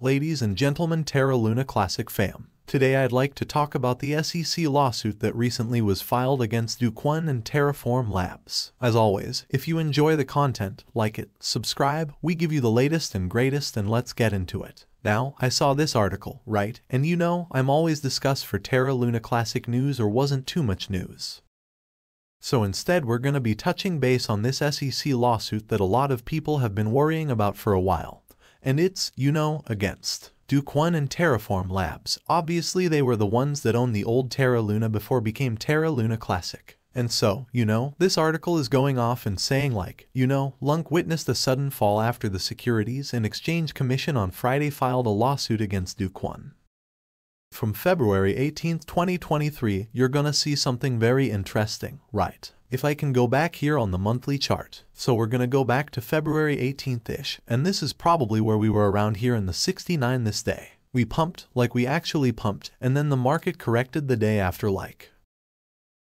Ladies and gentlemen, Terra Luna Classic fam. Today I'd like to talk about the SEC lawsuit that recently was filed against Do Kwon and Terraform Labs. As always, if you enjoy the content, like it, subscribe, we give you the latest and greatest, and let's get into it. Now, I saw this article, right? And you know, I'm always discussed for Terra Luna Classic news or wasn't too much news. So instead we're gonna be touching base on this SEC lawsuit that a lot of people have been worrying about for a while. And it's, you know, against Do Kwon and Terraform Labs. Obviously they were the ones that owned the old Terra Luna before became Terra Luna Classic. And so, you know, this article is going off and saying like, you know, Lunk witnessed a sudden fall after the Securities and Exchange Commission on Friday filed a lawsuit against Do Kwon. From February 18, 2023, you're gonna see something very interesting, right? If I can go back here on the monthly chart. So we're gonna go back to February 18th-ish, and this is probably where we were around here in the 69 this day. We pumped, like we actually pumped, and then the market corrected the day after like.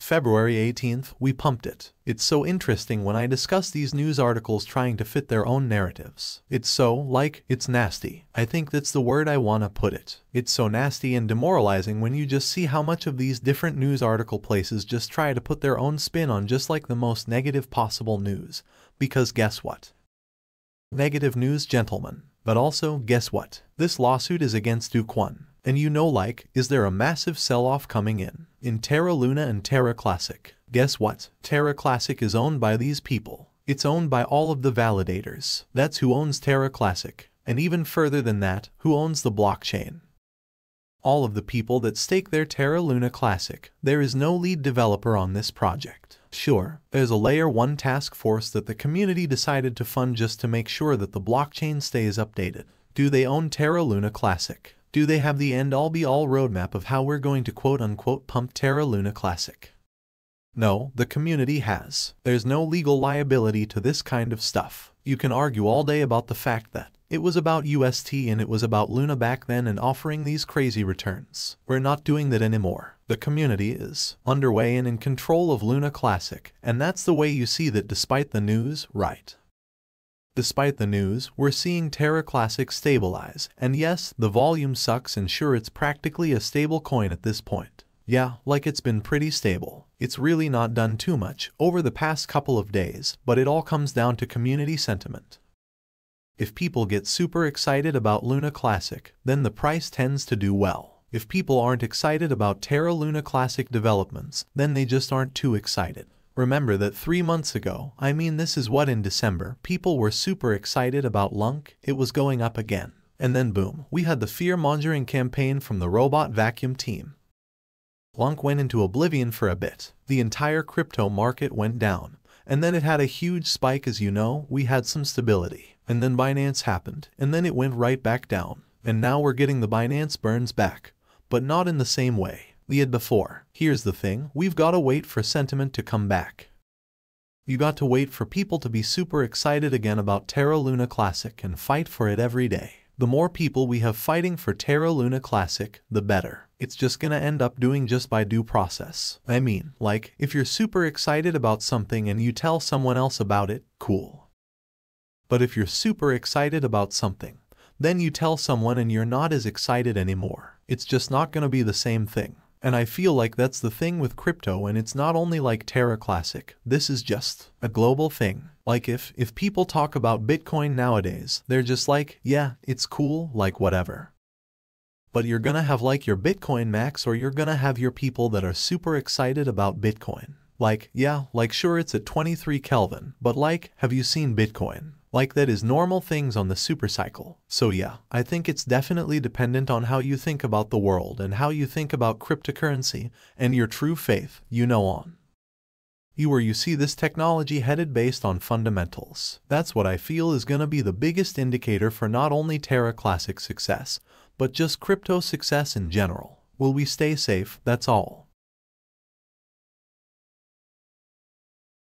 February 18th, we pumped it. It's so interesting when I discuss these news articles trying to fit their own narratives. It's so, like, it's nasty. I think that's the word I wanna put it. It's so nasty and demoralizing when you just see how much of these different news article places just try to put their own spin on just like the most negative possible news. Because guess what? Negative news, gentlemen. But also, guess what? This lawsuit is against Do Kwon. And you know, like, is there a massive sell-off coming in Terra Luna and Terra Classic? Guess what? Terra Classic is owned by these people. It's owned by all of the validators. That's who owns Terra Classic. And even further than that, who owns the blockchain? All of the people that stake their Terra Luna Classic. There is no lead developer on this project. Sure, there's a Layer 1 task force that the community decided to fund just to make sure that the blockchain stays updated. Do they own Terra Luna Classic? Do they have the end-all be-all roadmap of how we're going to quote-unquote pump Terra Luna Classic? No, the community has. There's no legal liability to this kind of stuff. You can argue all day about the fact that it was about UST and it was about Luna back then and offering these crazy returns. We're not doing that anymore. The community is underway and in control of Luna Classic, and that's the way you see that despite the news, right? Despite the news, we're seeing Terra Classic stabilize, and yes, the volume sucks and sure it's practically a stable coin at this point. Yeah, like it's been pretty stable. It's really not done too much over the past couple of days, but it all comes down to community sentiment. If people get super excited about Luna Classic, then the price tends to do well. If people aren't excited about Terra Luna Classic developments, then they just aren't too excited. Remember that 3 months ago, I mean this is what in December, people were super excited about Lunk, it was going up again. And then boom, we had the fear-mongering campaign from the Robot Vacuum team. Lunk went into oblivion for a bit. The entire crypto market went down. And then it had a huge spike, as you know, we had some stability. And then Binance happened, and then it went right back down. And now we're getting the Binance burns back. But not in the same way we had before. Here's the thing, we've got to wait for sentiment to come back. You got to wait for people to be super excited again about Terra Luna Classic and fight for it every day. The more people we have fighting for Terra Luna Classic, the better. It's just gonna end up doing just by due process. I mean, like, if you're super excited about something and you tell someone else about it, cool. But if you're super excited about something, then you tell someone and you're not as excited anymore. It's just not gonna be the same thing. And I feel like that's the thing with crypto, and it's not only like Terra Classic, this is just a global thing. Like if people talk about Bitcoin nowadays, they're just like, yeah, it's cool, like whatever. But you're gonna have like your Bitcoin max, or you're gonna have your people that are super excited about Bitcoin. Like, yeah, like sure it's at 23 Kelvin, but like, have you seen Bitcoin? Like that is normal things on the super cycle. So yeah, I think it's definitely dependent on how you think about the world and how you think about cryptocurrency and your true faith, you know on. Where you see this technology headed based on fundamentals. That's what I feel is gonna be the biggest indicator for not only Terra Classic success, but just crypto success in general. Will we stay safe? That's all.